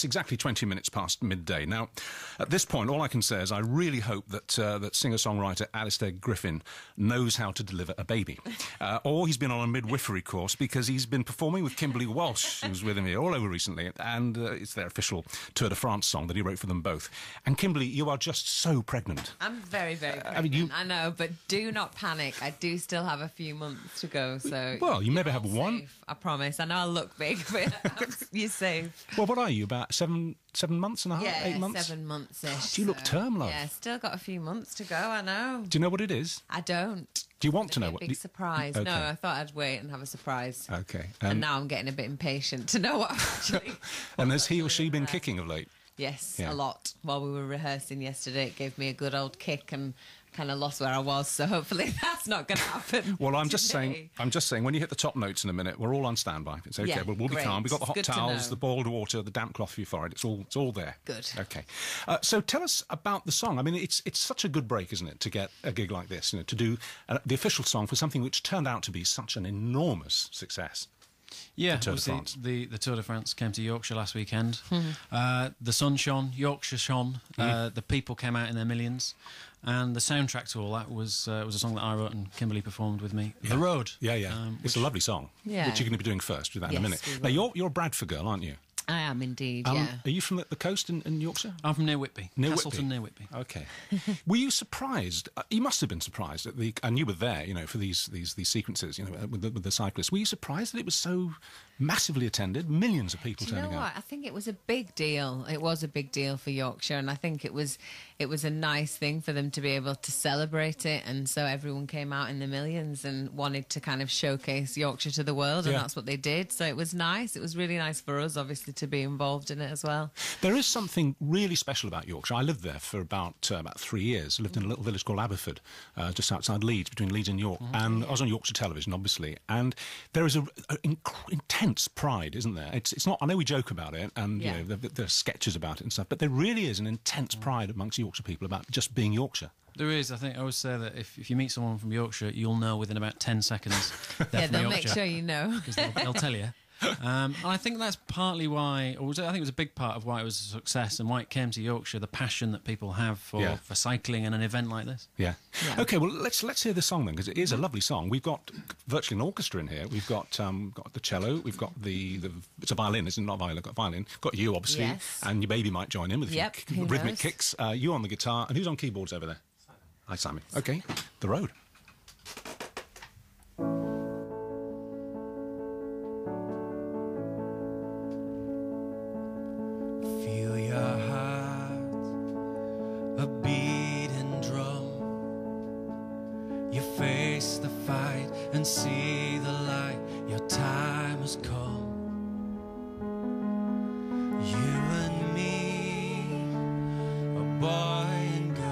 It's exactly 20 minutes past midday. Now, at this point, all I can say is I really hope that that singer-songwriter Alistair Griffin knows how to deliver a baby. Or he's been on a midwifery course, because he's been performing with Kimberly Walsh, who's with him here all over recently, and it's their official Tour de France song that he wrote for them both. And Kimberly, you are just so pregnant. I'm very, very pregnant. I know, but do not panic. I do still have a few months to go, so... Well, you maybe have one. Safe, I promise. I know I'll look big, but you're safe. Well, what are you, about 7 months and a half? Yeah, 8 months? 7 months-ish. You look term, love. Yeah, still got a few months to go, I know. Do you know what it is? I don't. Do you want to know what? Big surprise. Okay. No, I thought I'd wait and have a surprise. Okay. And now I'm getting a bit impatient to know what actually... And has he or she been kicking of late? Yes, Yeah. a lot. While we were rehearsing yesterday, it gave me a good old kick and kind of lost where I was, so hopefully that's not going to happen. Well, I'm just saying, when you hit the top notes in a minute, we're all on standby. It's okay. Yeah, We'll be great. calm. We've got the hot It's good to towels, know. the boiled water, the damp cloth for your forehead. It's all there. Good. Okay. So tell us about the song. I mean, it's such a good break, isn't it, to get a gig like this, to do the official song for something which turned out to be such an enormous success. Yeah, the Tour de France. The Tour de France came to Yorkshire last weekend. The sun shone, Yorkshire shone, the people came out in their millions, and the soundtrack to all that was a song that I wrote and Kimberly performed with me. Yeah. The Road. Yeah. It's a lovely song, which you're going to be doing first. Do that in a minute. we Now, will. you're a Bradford girl, aren't you? I am indeed, yeah. Are you from the coast in Yorkshire? I'm from near Whitby. Near Castleton, Whitby. near Whitby. Okay. Were you surprised? You must have been surprised at and you were there, for these sequences, with the cyclists. Were you surprised that it was so massively attended? Millions of people turning You know out. what? I think it was a big deal. It was a big deal for Yorkshire, and I think it was a nice thing for them to be able to celebrate it, and so everyone came out in the millions and wanted to kind of showcase Yorkshire to the world, and that's what they did. So it was nice. It was really nice for us, obviously, to be involved in it as well. There is something really special about Yorkshire. I lived there for about 3 years. I lived in a little village called Aberford, just outside Leeds, between Leeds and York. And I was on Yorkshire television, obviously. And there is an intense pride, isn't there? It's not. I know we joke about it, and there are sketches about it and stuff. But there really is an intense pride amongst Yorkshire people about just being Yorkshire. There is. I think I always say that if you meet someone from Yorkshire, you'll know within about 10 seconds they're from they'll Yorkshire. make sure you know. Because they'll tell you. And I think that's partly why, I think it was a big part of why it was a success and why it came to Yorkshire, the passion that people have for cycling and an event like this. Yeah. Okay, well, let's hear the song then, because it is a lovely song. We've got virtually an orchestra in here. We've got the cello, we've got it's a violin, isn't it? Not violin, got violin. Got you, obviously, and your baby might join in with a few rhythmic kicks. You on the guitar, and who's on keyboards over there? Hi, Simon. Okay, The Road. Feel your heart, a beating drum. You face the fight and see the light. Your time has come. You and me, a boy and girl.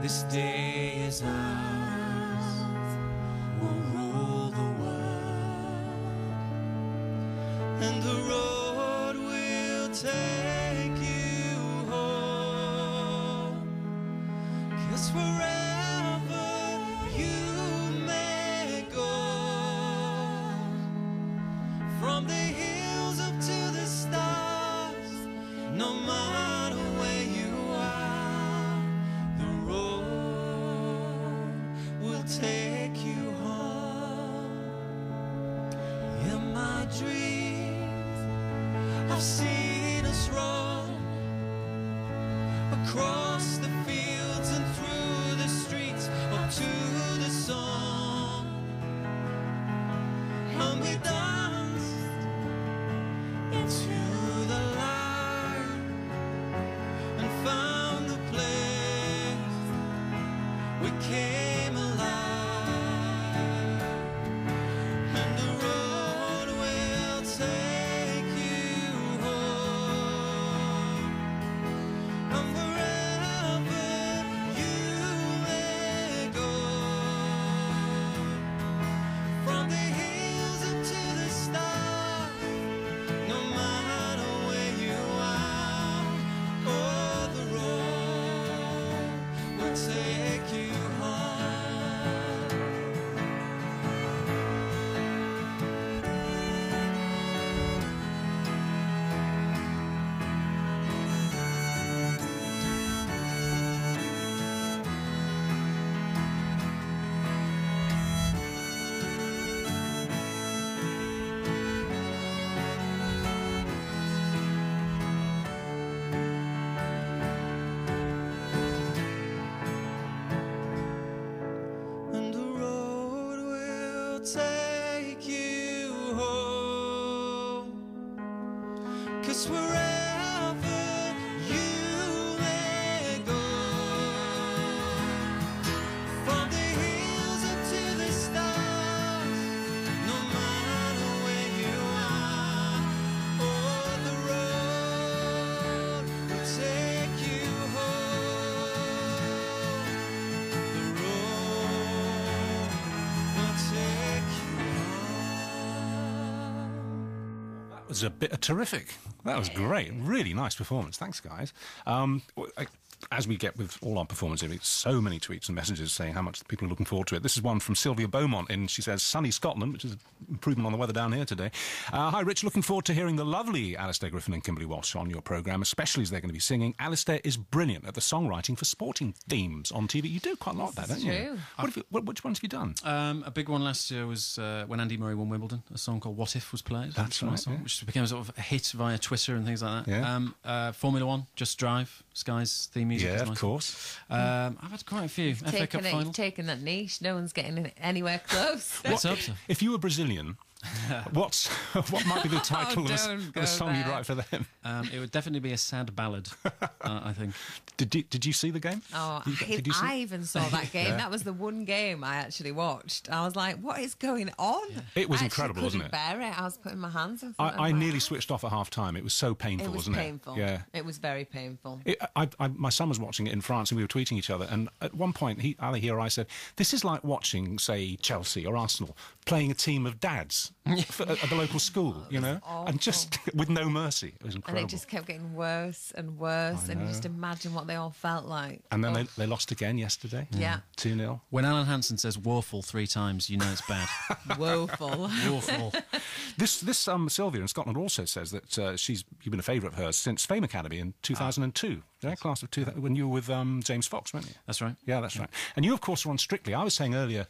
This day is ours. We'll rule the world, and the road will take you home. 'Cause forever you may go, from the hills up to the stars. No matter where you are, the road will take you home. In my dreams, I've seen us run across the fields and through the streets up to the sun, and we danced into the light and found the place we came alive, and the road will take you home, and wherever you may go, from the hills up to the stars. No matter us wherever you let go. From the hills up to the stars, no matter where you are, oh, the road will take you home. The road will take you home. That was a bit terrific. That was great. Really nice performance. Thanks, guys. As we get with all our performances, so many tweets and messages saying how much people are looking forward to it. This is one from Sylvia Beaumont, and she says, sunny Scotland, which is an improvement on the weather down here today. Hi, Rich, looking forward to hearing the lovely Alistair Griffin and Kimberly Walsh on your programme, especially as they're going to be singing. Alistair is brilliant at the songwriting for sporting themes on TV. You do quite a lot of that, don't you? Which ones have you done? A big one last year was when Andy Murray won Wimbledon. A song called "What If" was played. That's right, song, yeah. which became sort of a hit via Twitter and things like that. Yeah. Formula One, Just Drive, Sky's theme music. Yeah, was of nice. course. I've had quite a few. FA Cup final. You've taken that niche. No one's getting anywhere close. Let's hope so. If you were Brazilian, what might be the title of don't a song you'd there. write for them? It would definitely be a sad ballad, I think. Did you see the game? Oh, Did you see? I even saw that game. Yeah. That was the one game I actually watched. I was like, what is going on? It was I incredible, actually wasn't it? couldn't bear it. I was putting my hands in front of I my nearly eyes. switched off at half time. It was so painful, It was wasn't painful. it? Yeah. It was very painful. My son was watching it in France and we were tweeting each other, and at one point either he or I said, this is like watching, say, Chelsea or Arsenal playing a team of dads at the local school, you know, and just with no mercy. It was And incredible. it just kept getting worse and worse, and you just imagine what they all felt like. And then they lost again yesterday. Yeah. 2-0. When Alan Hansen says "woeful" 3 times, you know it's bad. Woeful. Woeful. This Sylvia in Scotland also says that you've been a favourite of hers since Fame Academy in 2002. Yeah, class of 2000, when you were with James Fox, weren't you? That's right. Yeah, that's right. And you, of course, were on Strictly. I was saying earlier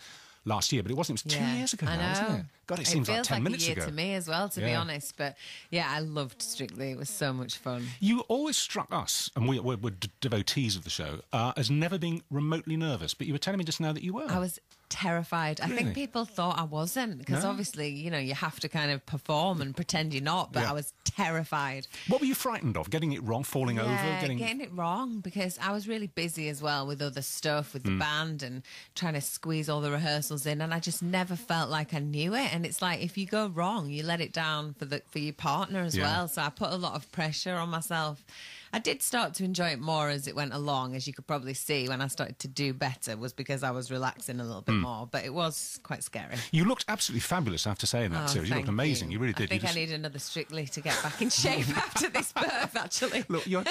last year, but it wasn't. It was 2 years ago I now, know. wasn't it? God, it seems like feels 10 minutes a year ago. to me as well, to be Yeah. honest. But yeah, I loved Strictly. It was so much fun. You always struck us, and we're devotees of the show, as never being remotely nervous. But you were telling me just now that you were. I was terrified. I Really? think people thought I wasn't, because No? obviously, you know, you have to kind of perform and pretend you're not, but Yeah. I was terrified. What were you frightened of? Getting it wrong, falling over, Getting it wrong, because I was really busy as well with other stuff, with the band and trying to squeeze all the rehearsals in, and I just never felt like I knew it. And it's like, if you go wrong, you let it down for your partner as Yeah. well. So I put a lot of pressure on myself. I did start to enjoy it more as it went along, as you could probably see when I started to do better, was because I was relaxing a little bit more, but it was quite scary. You looked absolutely fabulous, I have to say, in that series. You thank looked amazing. You really did. I think You I need another Strictly to get back in shape after this birth, actually. Look, you're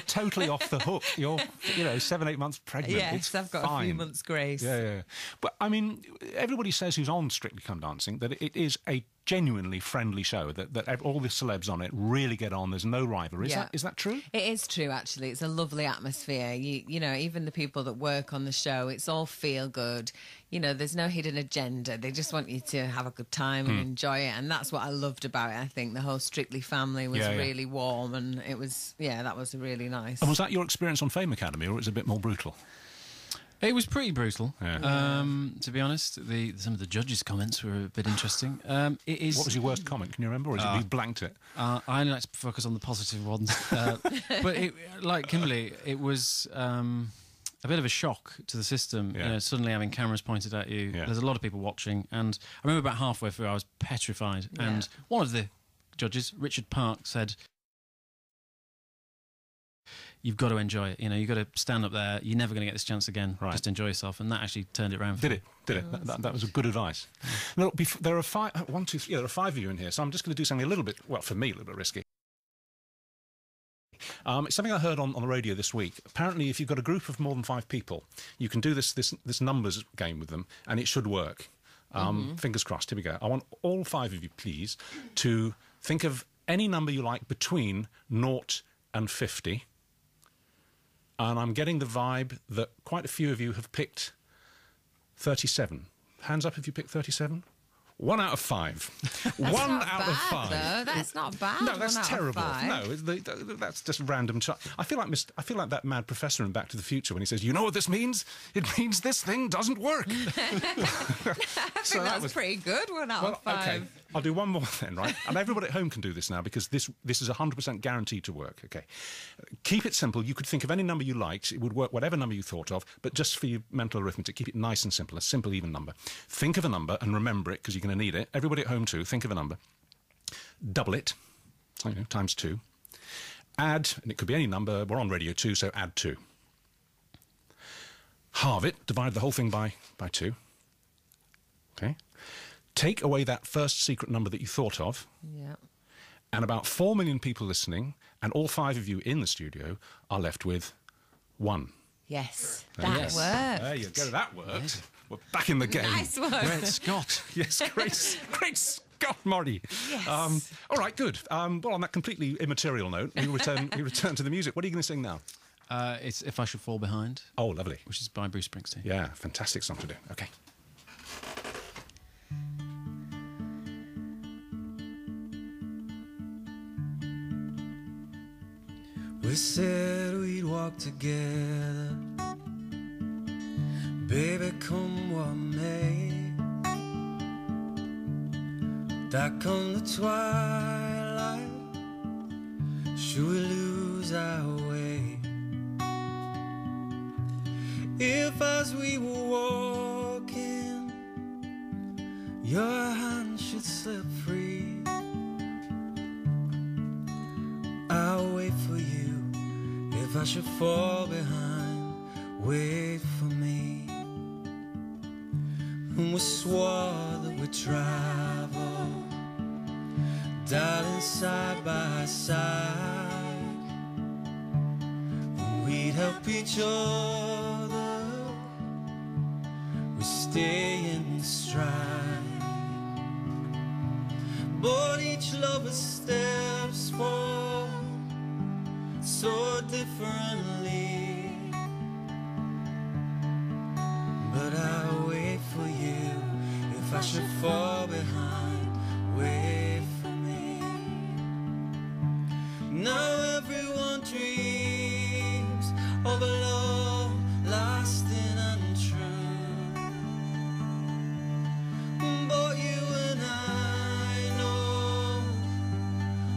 totally off the hook. You're 7-8 months pregnant. Yes, It's I've got a few fine. months' grace. Yeah. But I mean, everybody says who's on Strictly Come Dancing that it is a genuinely friendly show. That all the celebs on it really get on. There's no rivalry. Yeah. Is that true? It is true, actually. It's a lovely atmosphere. You know, even the people that work on the show, it's all feel good. You know, there's no hidden agenda. They just want you to have a good time and enjoy it. And that's what I loved about it. I think the whole Strictly family was Yeah. really warm, and it was, that was really nice. And was that your experience on Fame Academy, or was it a bit more brutal? It was pretty brutal, Yeah. to be honest. Some of the judges' comments were a bit interesting. It is. What was your worst comment? Can you remember, or is it you blanked it? I only like to focus on the positive ones. But like Kimberly, it was a bit of a shock to the system. Yeah. You know, suddenly having cameras pointed at you. Yeah. There's a lot of people watching, and I remember about halfway through, I was petrified. Yeah. And one of the judges, Richard Park, said, "You've got to enjoy it. You know, you've got to stand up there. You're never going to get this chance again. Right. Just enjoy yourself." And that actually turned it around. For Did me. it? That was a good advice. Now, there are five. There are 5 of you in here, so I'm just going to do something a little bit, well, for me, a little bit risky. It's something I heard on the radio this week. Apparently, if you've got a group of more than 5 people, you can do this numbers game with them, and it should work. Fingers crossed. Here we go. I want all 5 of you, please, to think of any number you like between 0 and 50. And I'm getting the vibe that quite a few of you have picked 37. Hands up if you picked 37. 1 out of 5. That's One not out bad, of 5. Though. That's not bad. No, that's 1 out of terrible. 5. No, that's just random. I feel like that mad professor in Back to the Future when he says, "You know what this means? It means this thing doesn't work." I think that's pretty good. 1 out of 5. Okay. I'll do one more then, right? And everybody at home can do this now because this is 100% guaranteed to work, okay? Keep it simple. You could think of any number you liked. It would work whatever number you thought of, but just for your mental arithmetic, keep it nice and simple, a simple, even number. Think of a number and remember it because you're going to need it. Everybody at home too, think of a number. Double it, times 2. Add, and it could be any number. We're on radio 2, so add 2. Halve it, divide the whole thing by 2. Okay. Take away that first secret number that you thought of. Yeah. And about 4 million people listening, and all 5 of you in the studio, are left with 1. Yes, Yes. worked. There you go, that worked. We're back in the game. Nice one. Great Scott. Yes, great Scott, Marty. Yes. All right, good. Well, on that completely immaterial note, we return to the music. What are you going to sing now? It's If I Should Fall Behind, Oh, lovely. which is by Bruce Springsteen. Yeah, fantastic song to do. Okay. We said we'd walk together, baby, come what may. That come the twilight, should we lose our way? If as we were walking, your hand should slip free, I'll wait for you. If I should fall behind, wait for me. And we swore that we'd travel, darling, side by side. And we'd help each other, we'd stay in stride. But each lover's steps fall so differently. But I'll wait for you. If I should fall behind, wait for me. Now everyone dreams of a love lasting and true, but you and I know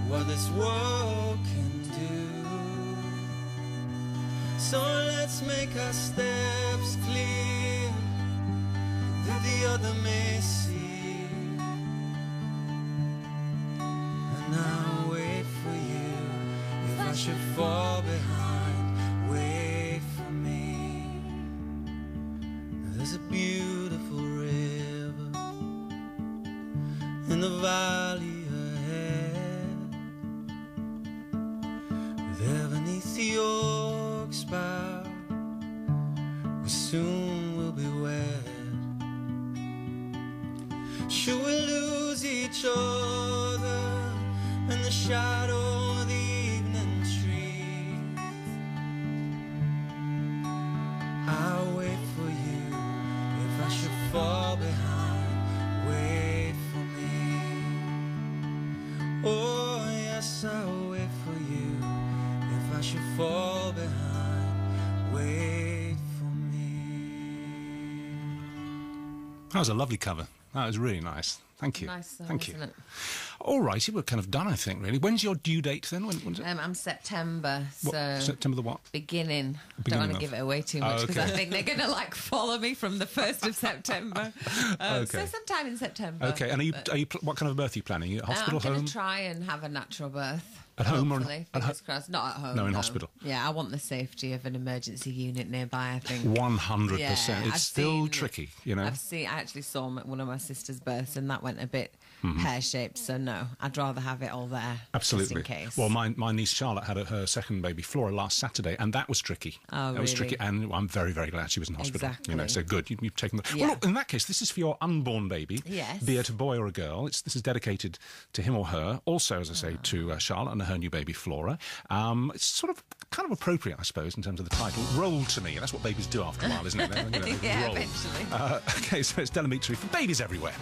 what this world can do. So let's make our steps clear, that the other may see. And I'll wait for you. If I should fall behind, wait for me. There's a beautiful river in the valley ahead. There beneath the oaks bough, we soon will be wed. Should we lose each other in the shadow of the evening trees, I'll wait for you. If I should fall behind, wait for me. Oh yes, I'll wait for you. If I should fall behind, wait for me. That was a lovely cover. That was really nice. Thank you. Nice song, Thank you. isn't it? All righty, we're kind of done, I think, really. When's your due date then? When's it? I'm September, so September the what? beginning. Beginning Don't want to of- give it away too much because okay. I think they're going to follow me from the 1st of September. Okay. So sometime in September. Okay, and what kind of birth are you planning? Are you at hospital, I'm going home? to try and have a natural birth. At home or- hopefully, at fingers crossed. Not at home. No, in hospital. Yeah, I want the safety of an emergency unit nearby, I think. 100%. Yeah, It's I've still seen- tricky, you know. I actually saw one of my sister's births and that went a bit pear-shaped, so no, I'd rather have it all there. Absolutely. Just in case. Well, my niece Charlotte had her second baby, Flora, last Saturday, and that was tricky. Oh, that was really? tricky, and I'm very, very glad she was in hospital. You know, Exactly. so good. You've taken the. Yeah. Well, look, in that case, this is for your unborn baby. Yes. Be it a boy or a girl. This is dedicated to him or her. Also, as I say, to Charlotte and her new baby Flora. It's sort of kind of appropriate, I suppose, in terms of the title. Roll to me. That's what babies do after a while, isn't it? Yeah, roll. eventually. Okay, so it's Delamitri for babies everywhere.